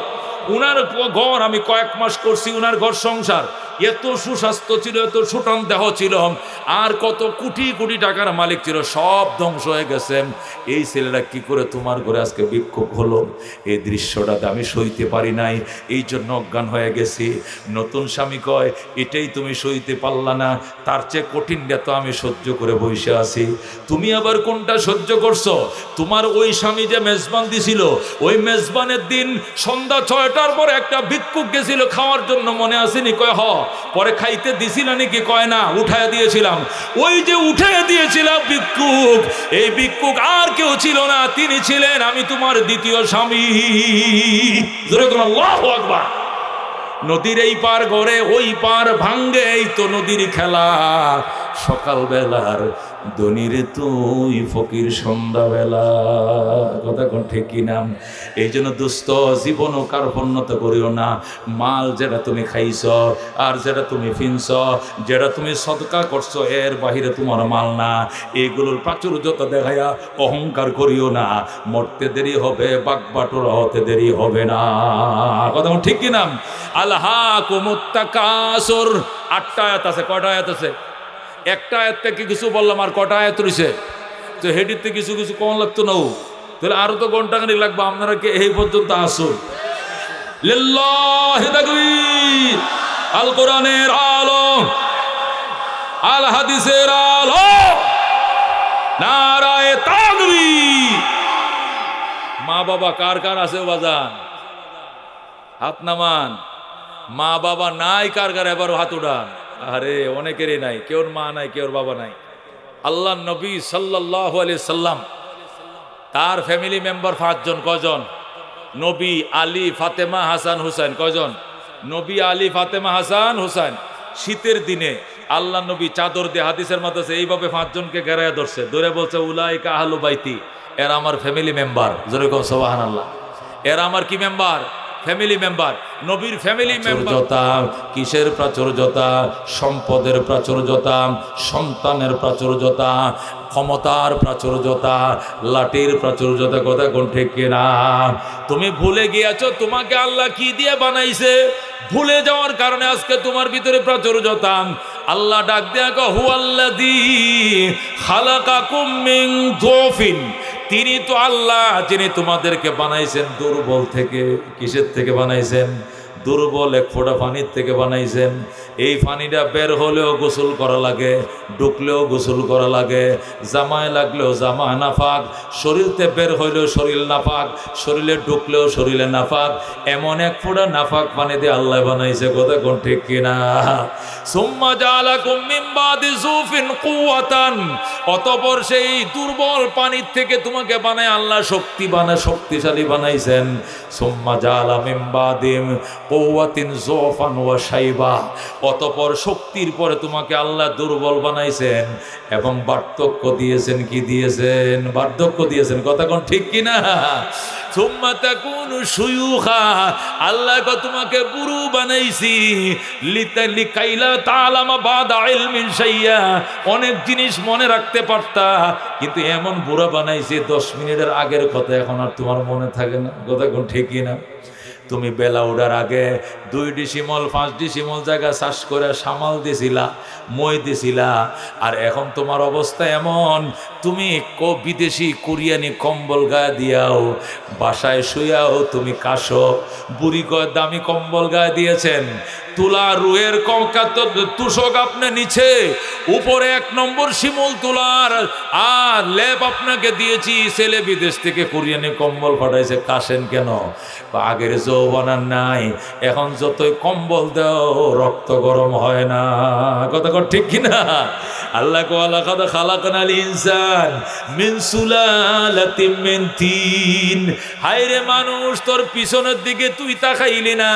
উনার ঘর আমি কয়েক মাস করছি, উনার ঘর সংসার, এত সুস্বাস্থ্য ছিল, এত সুঠাম দেহ ছিল, আর কত কোটি কোটি টাকার মালিক ছিল, সব ধ্বংস হয়ে গেছে। এই ছেলেটা কি করে তোমার ঘরে আজকে ভিক্ষুক হলো? এই দৃশ্যটাতে আমি সইতে পারি নাই, এই জন্য অজ্ঞান হয়ে গেছি। নতুন স্বামী কয়, এটাই তুমি সইতে পারলা না, তার চেয়ে কঠিনটা তো আমি সহ্য করে বসে আছি। তুমি আবার কোনটা সহ্য করছো? তোমার ওই স্বামী যে মেজবান দিছিল, ওই মেজবানের দিন সন্ধ্যা 6টার পর একটা ভিক্ষুক গেছিল খাওয়ার জন্য, মনে আসেনি? কয়, হ। পরে খাইতে দিছিল নাকি? কয় না, উঠাইয়া দিয়েছিলাম। ওই যে উঠাইয়া দিয়েছিলাম ভিক্ষুক, এই ভিক্ষুক আর কেউ ছিল না, তিনি ছিলেন আমি তোমার দ্বিতীয় স্বামী। জোরে বলো আল্লাহু আকবার। নদীর এই পার গড়ে ওই পার ভাঙ্গে, এই তো নদীর খেলা। সকালবেলার ধনীরে তুই ফকির সন্ধ্যাবেলা। কথা কোন ঠিক কিনা? এই জন্য দুস্থ জীবনও কার্পণ্যত করিও না। মাল যেটা তুমি খাইছ আর যেটা তুমি ফিনছ, যেটা তুমি সদকা করছো, এর বাহিরে তোমার মাল না। এগুলোর প্রাচুর্যতা দেখাইয়া অহংকার করিও না। মরতে দেরি হবে, বাগবাটোরা হতে দেরি হবে না। কথা ঠিক কিনা? আলহাকুমুত তাকাসুর। 8টা আয়াত আছে। কয়টা আয়াত আছে? একটা আয়াত থেকে কিছু বললাম, আর কটা আয়াত রয়েছে? তো হেডিতে কিছু কিছু কম লাগতো না, তাহলে আরো তো ঘন্টাখানিক লাগবে। আপনারা কি এই পর্যন্ত আসুন? লিল্লাহি তাকবীর। আল কোরআনের আলো, আল হাদিসের আলো, নারায়ে তাকবীর। মা বাবা কার কার আছে বাজান? হাত নামান। মা বাবা নাই কার কার? এবার হাত উঠান। আরে অনেকেরই নাই, কেউর মা নাই, কেউর বাবা নাই। আল্লাহ নবী সাল্লাল্লাহু আলাইহি সাল্লাম, তার ফ্যামিলি মেম্বার 5 জন। কজন? নবী, আলী, ফাতেমা, হাসান, হুসাইন। কজন? নবী, আলী, ফাতেমা, হাসান, হুসাইন। শীতের দিনে আল্লাহ নবী চাদর দিয়ে, হাদিসের মধ্যে আছে, এইভাবে 5 জনকে ঘেরায়া ধরছে, ধরে বলছে উলাইকা আহলু বাইতি, এরা আমার ফ্যামিলি মেম্বার। জোরে কও সুবহানাল্লাহ। এরা আমার কি মেম্বার? Family member. নবীর ফ্যামিলি মেম্বার। কিসের প্রাচুর্যতা? সম্পদের প্রাচুর্যতা, সন্তানের প্রাচুর্যতা, ক্ষমতার প্রাচুর্যতা, লাঠির প্রাচুর্যতা। কথা কোন ঠিক কিনা? তুমি ভুলে গিয়েছো তোমাকে আল্লাহ কি দিয়ে বানাইছে। ভুলে যাওয়ার কারণে আজকে তোমার ভিতরে প্রাচুর্যতা। আল্লাহ ডাক দেয়া কো হুয়াল্লাযী খালাকাকুম মিন যুফিন। তিনি তো আল্লাহ, যিনি তোমাদেরকে বানাইছেন দুর্বল থেকে। কিসের থেকে বানাইছেন? দুর্বল এক ফোঁটা পানির থেকে বানাইছেন। এই পানিটা বের হলেও গোসল করা লাগে, ঢুকলেও গোসল করা লাগে, জামায় লাগলেও জামা নাফাক, শরীরতে বের হইলেও শরীর নাফাক, শরীরে ঢুকলেও শরীরে নাফাক। এমন এক ফোঁটা নাফাক পানি দিয়ে আল্লাহ বানাইছে। কথা কোন ঠিক কিনা? সুম্মা জাআলাকুম মিন বাদি যুফিন কুওয়াতান। অতঃপর সেই দুর্বল পানির থেকে তোমাকে বানায় আল্লাহ শক্তিশালী বানাইছেন। সুম্মা জাআলা মিন বাদিম কুওয়াতিন যুফান ওয়া শাইবা। অতঃপর শক্তির পরে তোমাকে আল্লাহ দুর্বল বানাইছেন এবং বার্ধক্য দিয়েছেন। কি দিয়েছেন? বার্ধক্য দিয়েছেন। কথা কোন ঠিক কিনা? সুম্মা তাকুনু শুয়ুখা। আল্লাহ তোমাকে বুড়ো বানাইছি লিকাইলা তাআলামা বাদা ইলমিন শাইয়া। অনেক জিনিস মনে রাখতে পারতা, কিন্তু এমন বুড়া বানাইছি 10 মিনিটের আগের কথা এখন আর তোমার মনে থাকে না। কথা কোন ঠিক কিনা? তুমি বেলা ওঠার আগে 2 ডিসিমল 5 ডিসিমল জায়গা চাষ করে সামাল দিছিলা, মই দিছিলা, আর এখন তোমার অবস্থা এমন, তুমি বিদেশি কোরিয়ানি কম্বল গায়ে দিয়াও, বাসায় শুয়াও তুমি কাশো। বুড়ি কয় দামি কম্বল গায়ে দিয়েছেন, তুলা রুয়ের তুষক আপনি নিচে, উপরে 1 নম্বর শিমুল তুলার আর লেপ আপনাকে দিয়েছি। ছেলে বিদেশ থেকে কোরিয়ানি কম্বল পাঠাইছে, কাশেন কেন? আগের যৌবনার নাই, এখন যতই কম্বল দাও রক্ত গরম হয় না। কথা কর ঠিক কিনা? আল্লাহ লাকাদ খালাকনাল ইনসান মিন সুলালাতিন মিন তিন। হায়রে মানুষ, তোর পিছনের দিকে তুই তাকাইলি না।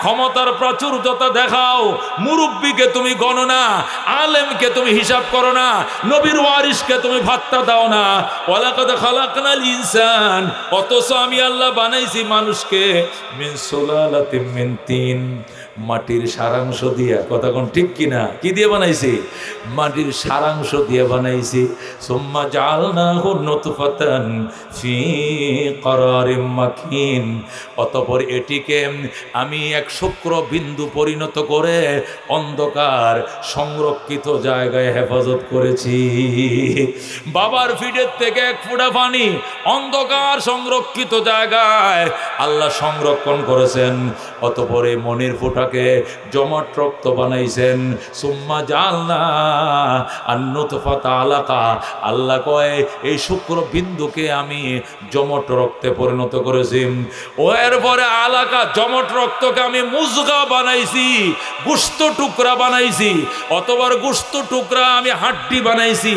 ক্ষমতার প্রাচুর্যতা দেখাও, মুরব্বীকে তুমি গণো না, আলেমকে তুমি হিসাব করো না, নবীর ওয়ারিসকে তুমি ভাত্তা দাও না। ওয়ালাকাদ খালাকনাল ইনসান, অথচ আমি আল্লাহ বানাইছি মানুষকে মিন সুলালাতিন মিন তিন, মাটির সারাংশ দিয়া। কথা কোন ঠিক কিনা? কি দিয়ে বানাইছি? মাটির সারাংশ দিয়ে বানাইছি। সুম্মা জাআলনাহু নুতফাতান ফি করারিম মাকিন। অতঃপর এটিকে আমি এক শুক্র বিন্দু পরিণত করে অন্ধকার সংরক্ষিত জায়গায় হেফাজত করেছি। বাবার ফিডের থেকে 1 ফোঁটা পানি অন্ধকার সংরক্ষিত জায়গায় আল্লাহ সংরক্ষণ করেছেন। অতঃপর এই মনির ফোঁটাকে জমাট রক্ত বানাইছেন। সুম্মা জাআলনা আন-নুতফাতা আলাকা। আল্লাহ কয় এই শুক্র বিন্দুকে আমি জমাট রক্তে পরিণত করেছি। ও এরপরে আলাকা জমাট রক্তকে আমি মুজগা বানাইছি, গোশত টুকরা বানাইছি। অতঃপর গোশত টুকরা আমি হাড্ডি বানাইছি।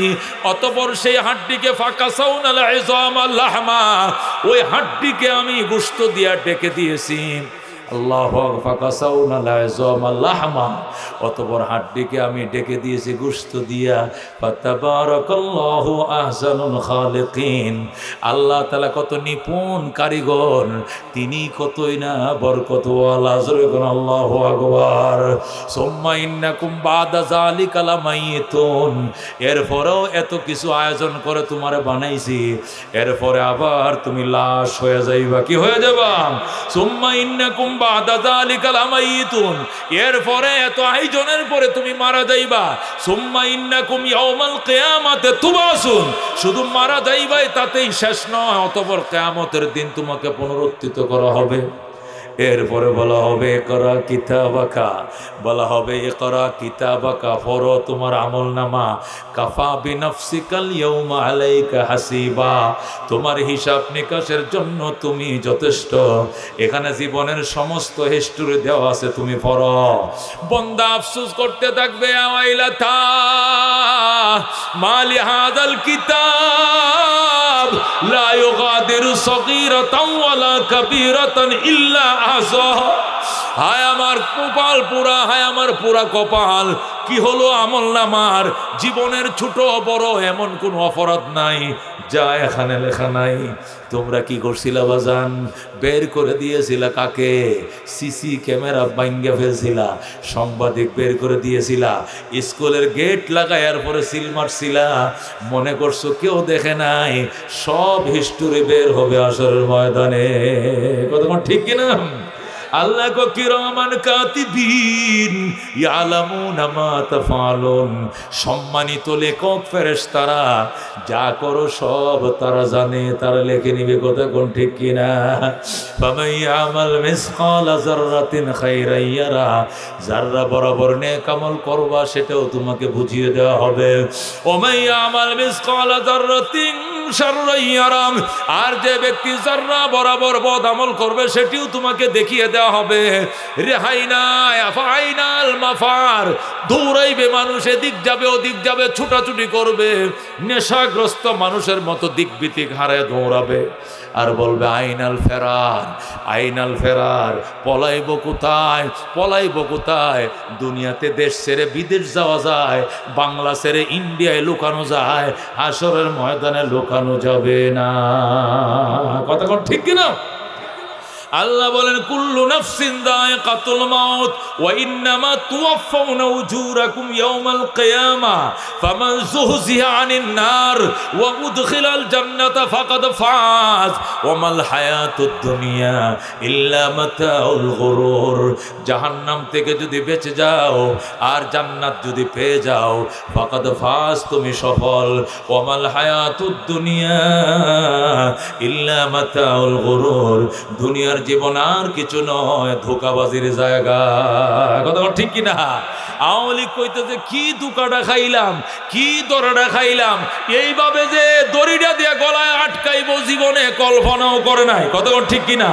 অতঃপর সেই হাড্ডিকে ফাকাসাউনাল ইযামা লাহমা, ওই হাড্ডিকে আমি গোশত দিয়া ডেকে দিয়েছি। আল্লাহু আকবার, ফাকাসাউনা লাযমা লাহমা, অতঃপর হাড্ডিকে আমি ডেকে দিয়েছি গোশত দিয়া। ফাতাবারাকাল্লাহু আহসানুল খালিকিন, আল্লাহ তাআলা কত নিপুণ কারিগর, তিনি কতই না বরকতওয়ালা। জোরে বলুন আল্লাহু আকবার। সুম্মা ইন্নাকুম বাদা যালিকা লামাইতুন, এরপরেও এত কিছু আয়োজন করে তোমারে বানাইছি, এরপরে আবার তুমি লাশ হয়ে যাইবা। কি হয়ে যাবা? সুম্মা ইন্নাকুম বাদা যালিকা লামাইতুন, এরপরে এত আয়োজনের পরে তুমি মারা যাইবা। সুম্মা ইন্নাকুম ইয়াউমাল কিয়ামাতে তুবাসুন, শুধু মারা যাইবাই তাতেই শেষ নয়, অতঃপর কিয়ামতের দিন তোমাকে পুনরুত্থিত করা হবে। এরপরে বলা হবে ইকরা কিতাবাকা, বলা হবে ইকরা কিতাবাকা, পড়ো তোমার আমলনামা। কাফা বিনাফসিকাল ইয়াউমা আলাইকা হাসিবা, তোমার হিসাব নিকাশের জন্য তুমি যথেষ্ট। এখানে জীবনের সমস্ত হিস্ট্রি দেওয়া আছে, তুমি পড়ো। বান্দা আফসোস করতে থাকবে, আওয়াইলাতা মালি হাযাল কিতাব লা ইউগাদিরু সগীরাতান ওয়ালা কাবীরাতান ইল্লা আহসাহা। হায় আমার কপাল পুরা, হায় আমার পুরা কপাল। কি হলো আমলনামার? জীবনের ছোট বড় এমন কোনো অপরাধ নাই যা এখানে লেখা নাই। তোমরা কি করছিলা বাজান? বের করে দিয়েছিলা কাকে? সিসি ক্যামেরা ভাঙ্গে ফেলছিলা, সাংবাদিক বের করে দিয়েছিলা, স্কুলের গেট লাগাইয়ার পরে সিল মারছিলা, মনে করছো কেউ দেখে নাই। সব হিস্টোরি বের হবে আসরের ময়দানে। কতক্ষণ ঠিক কিনা? আল্লাহ কো কিরামান কাতিবিন ইয়ালামুনা মা তাফআলুন, সম্মানিত লেখক ফেরেশতারা যা করো সব তারা জানে, তারা লিখে নিবে। কথা কোন ঠিক কিনা? ফামান ইয়ামাল মিসকালা যাররাতিন খাইরান ইয়ারা, যাররা বরাবর নেক আমল করবা সেটাও তোমাকে বুঝিয়ে দেওয়া হবে। ওমান ইয়ামাল মিসকালা যাররাতিন শাররান ইয়ারা, আর যে ব্যক্তি যাররা বরাবর বদ আমল করবে সেটিও তোমাকে দেখিয়ে দেওয়া হবে। রেহাই নাই, আফাইনাল মাফার, দৌড়াইবে মানুষ, এদিক যাবে ওদিক যাবে, ছুটাছুটি করবে, নেশাগ্রস্ত মানুষের মতো দিক বিদিক হারায় দৌড়াবে আর বলবে আইনাল ফেরার, আইনাল ফেরার, পলাইব কোথায়, পলাইব কোথায়? দুনিয়াতে দেশ ছেড়ে বিদেশ যাওয়া যায়, বাংলা ছেড়ে ইন্ডিয়ায় লুকানো যায়, হাসরের ময়দানে লুকানো যাবে না। কথা কোন ঠিক কিনা? আল্লাহ বলেন কুল্লু নাফসিন যায়কাতুল মাউত ওয়া ইন্নামা তুওয়াফাউনা উজুরাকুম ইয়াওমাল কিয়ামা ফামান যুহজিহা আনিন নার ওয়া উদখিলাল জান্নাতা ফাকাদ ফাজ ওয়া মাল হায়াতুদ দুনিয়া ইল্লা মাতাউল গুরুর। জাহান্নাম থেকে যদি বেঁচে যাও আর জান্নাত যদি পেয়ে যাও, ফাকাদ ফাজ, তুমি সফল। ওয়া মাল হায়াতুদ দুনিয়া ইল্লা মাতাউল গুরুর, দুনিয়ার জীবন আর কিছু নয়, ধোঁকাবাজির জায়গা। কথা ঠিক কিনা? আওয়ামী লীগ কইতেছে কি ধোঁকাটা খাইলাম, কি দরাটা খাইলাম, এইভাবে যে দড়িটা দিয়ে গলায় আটকাইব জীবনে কল্পনাও করে নাই। কথা ঠিক কিনা?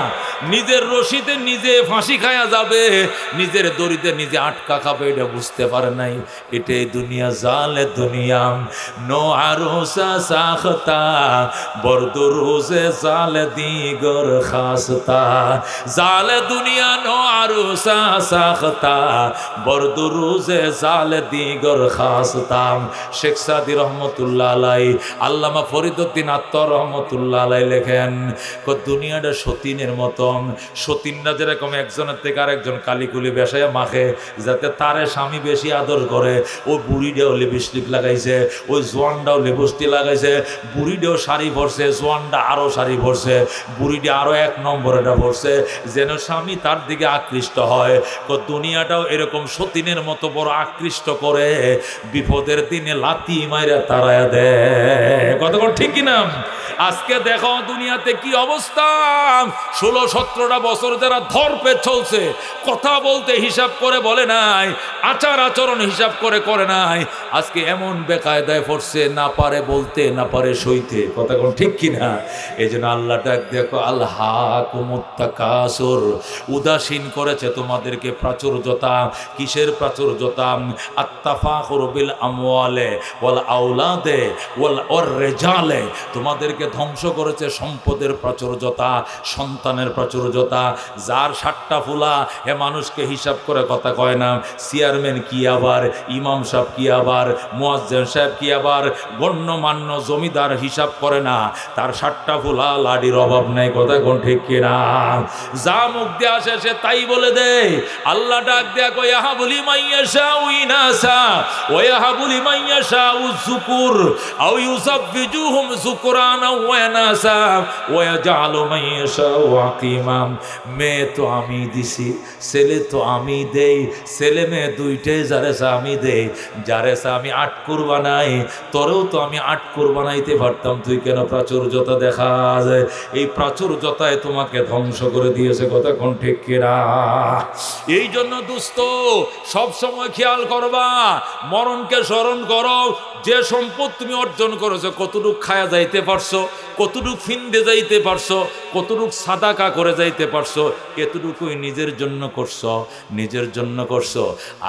নিজের রশিতে নিজে ফাঁসি খায়া যাবে, নিজের দড়িতে নিজে আটকা খাবে, এটা বুঝতে পারে নাই। এটাই দুনিয়া, জালে দুনিয়া। নো আরোসা সাখতা বরদুরুজে জালে দিগর খাসতা, জালে দুনিয়া নো আরোসা সাখতা বরদুরুজে জালে দিগর খাসতা। শেখ সাদি রহমতুল্লাহ আলাই, আল্লামা ফরিদউদ্দিন আত্মা রহমতুল্লাহ আলাই লেখেন, দুনিয়াটা সতীনের মতো। সতীনরা যেরকম একজনের থেকে আরেকজন কালিকুলি বেসাইয়া মাখে যাতে তারে স্বামী বেশি আদর করে, ওই বুড়িটাও লিপস্টিক লাগাইছে, ওই জোয়ানটাও লিপস্টিক লাগাইছে, বুড়িটাও শাড়ি পরছে, জোয়ানটা আরো শাড়ি পরছে, বুড়িটা আরো এক নম্বরেটা পরছে, যেন স্বামী তার দিকে আকৃষ্ট হয়। দুনিয়াটাও এরকম সতীনের মতো বড় আকৃষ্ট করে, বিপদের দিনে লাথি মাইরা তারায়া দেয়। কতক্ষণ ঠিক কিনা? আজকে দেখো দুনিয়াতে কি অবস্থা। 16-17টা বছর যারা ধরপে চলছে, কথা বলতে হিসাব করে বলে নাই, আচার আচরণ হিসাব করে করে নাই, আজকে এমন বেকায়দায় পড়ছে, না পারে বলতে, না পারে সইতে। কথা কোন ঠিক কিনা? এই জন্য আল্লাহ ডাক দেখো, আল্লাকুমুত তাকাসুর, উদাসীন করেছে তোমাদেরকে প্রাচুর্যতা। কিসের প্রাচুর্যতা? আত্তাফাখুর বিল আমওয়ালে ওয়াল আওলাদে ওয়াল রিজালে, তোমাদেরকে ধ্বংস করেছে সম্পদের প্রাচুর্যতা, সন্তানের প্রাচুর্যতা। প্রাচুর্যতা। যার 7টা ফুলা এ মানুষকে হিসাব করে কথা কয় না। চেয়ারম্যান কি আবার, ইমাম সাহেব কি আবার, মুয়াজ্জিন সাহেব কি আবার, গণ্যমান্য জমিদার হিসাব করে না। তার 7টা ফুলা লাডির অভাব নাই, কথা কোন ঠিক কিনা? যা মুখ দিয়ে আসে সে তাই বলে দেয়। আল্লাহ ডাক দেয়া কয় ইয়াহাবুলি মাইয়াশাউ ইনাসা ওয়া ইয়াহাবুলি মাইয়াশাউ যুকুর আও ইউযাব্বিজুহুম যুকরানা ওয়া ইনাসা ওয়া ইয়াজআলু মাইয়াশাউ আকিমা। মেয়ে তো আমি দিছি, ছেলে তো আমি দেই, ছেলে মেয়ে দুইটাই যারে আমি দেই, যারে আমি 8 কুর বানাই। তোরেও তো আমি 8 কুর বানাইতে পারতাম, তুই কেন প্রাচুর্যতা দেখা যায়? এই প্রাচুর্যতায় তোমাকে ধ্বংস করে দিয়েছে, কথা কোন ঠিক কিনা? এই জন্য দোস্ত সব সময় খেয়াল করবা, মরণকে স্মরণ করো। যে সম্পদ তুমি অর্জন করেছো, কতটুক খায়া যাইতে পারছো, কতটুক ফিন্দে যাইতে পারছো, কতটুক সাদাকা করে যাইতে পারছো, এতটুকুই নিজের জন্য করছো, নিজের জন্য করছো।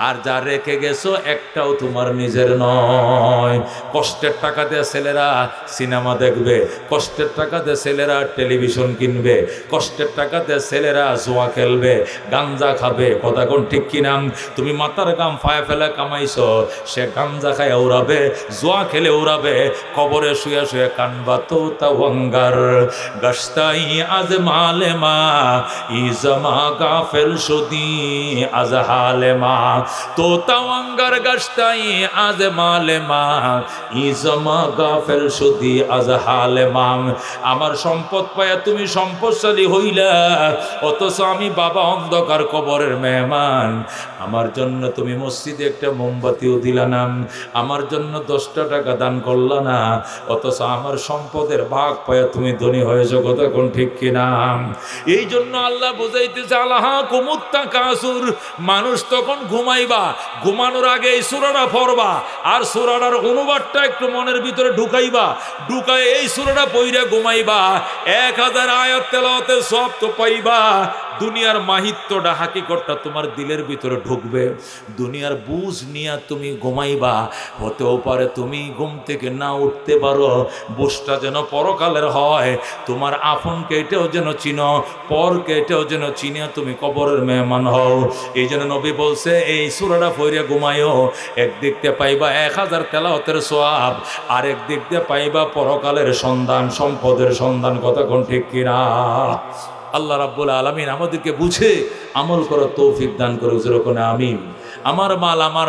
আর যা রেখে গেছো একটাও তোমার নিজের নয়। কষ্টের টাকা দিয়ে ছেলেরা সিনেমা দেখবে, কষ্টের টাকা দিয়ে ছেলেরা টেলিভিশন কিনবে, কষ্টের টাকা দিয়ে ছেলেরা জুয়া খেলবে, গাঞ্জা খাবে, কথা কোন ঠিক কিনা? তুমি মাথার গাম ফায়া ফেলে কামাইছো, সে গাঞ্জা খায় উড়াবে, জুয়া খেলে উড়াবে, কবরে শুয়ে শুয়ে কানবা। তো তাওয়াঙ্গার গশতাই আজ মালেমা ইজমা গাফেল শুদি আজ হালেমা। তো তাওয়াঙ্গার গশতাই আজ মালেমা ইজমা গাফেল শুদি আজ হালেমা। আমার সম্পদ পায়া তুমি সম্পদশালী হইলা, অথচ আমি বাবা অন্ধকার কবরের মেহমান। আমার জন্য তুমি মসজিদে একটা মোমবাতিও দিলা না, আমার জন্য 10টা টাকা দান করলা না, অথচ আমার সম্পদের ভাগ পায়া তুমি ধনী হয়েছো, কথা কোন ঠিক কিনা? এই জন্য আল্লাহ বুঝাইতেছে আল্লাহা কুমুত্তা কাসুর। মানুষ তখন ঘুমাইবা, ঘুমানোর আগে এই সূরাটা পড়বা, আর সূরাটার অনুবাদটা একটু মনের ভিতরে ঢুকাইবা, ঢুকায় এই সূরাটা পইরা ঘুমাইবা। 1000 আয়াত তেলাওয়াতের সওয়াব তো পাইবা। দুনিয়ার মাহিত্যটা হাকিকতটা তোমার দিলের ভিতরে ঢুকবে। দুনিয়ার বুঝ নিয়ে তুমি ঘুমাইবা, হতেও পারে তুমি ঘুম থেকে না উঠতে পারো। বুঝটা যেন পরকালের হয়, তোমার আপনকে এটাও যেন চিনো, পরকে এটাও যেন চিনে তুমি কবরের মেহমান হও। এই জন্য নবী বলছে এই সূরাটা পড়ে ঘুমাইও, একদিক দিয়ে পাইবা 1000 তেলাওয়াতের সওয়াব, আরেক দিক দিয়ে পাইবা পরকালের সন্ধান, সম্পদের সন্ধান, কথা কোন ঠিক কিনা? আল্লাহ রাব্বুল আলামিন আমাদেরকে বুঝে আমল করার তৌফিক দান করে, যেরকম আমিন। আমার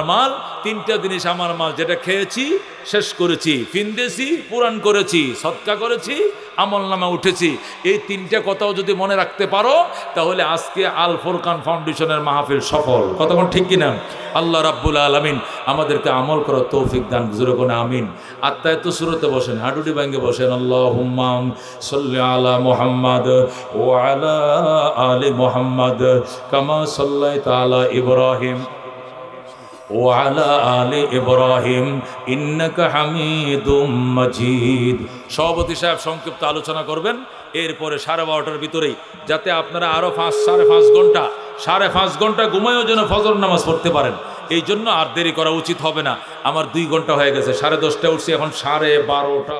মাল 3টা জিনিস আমার মাল, যেটা খেয়েছি শেষ করেছি, ফিন্দেছি পুরাণ করেছি, সদকা করেছি, আমল নামা উঠেছি। এই 3টা কথাও যদি মনে রাখতে পারো, তাহলে আজকে আল ফুরকান ফাউন্ডেশনের মাহফিল সফল, কতক্ষণ ঠিক কিনা? আল্লাহ রাব্বুল আলামিন আমাদেরকে আমল করার তৌফিক দান, যেরকম আমিন। আত্মায় তো সুরতে বসেন, হাডুডি ভাঙ্গে বসেন। আল্লাহুম্মা সাল্লি আলা মুহাম্মাদ ওয়া আলা আলি মুহাম্মাদ কামা সাল্লাইতা আলা ইব্রাহিম ওয়ালা আলি ইব্রাহিম ইন্নাকা হামিদুম মাজিদ। সভাপতি সাহেব সংক্ষিপ্ত আলোচনা করবেন, এরপরে 12:30টার ভিতরেই, যাতে আপনারা আরও 5.5 ঘন্টা ঘুমায়ও যেন ফজর নামাজ পড়তে পারেন। এই জন্য আর দেরি করা উচিত হবে না। আমার 2 ঘন্টা হয়ে গেছে, 10:30টায় উঠছি, এখন 12:30।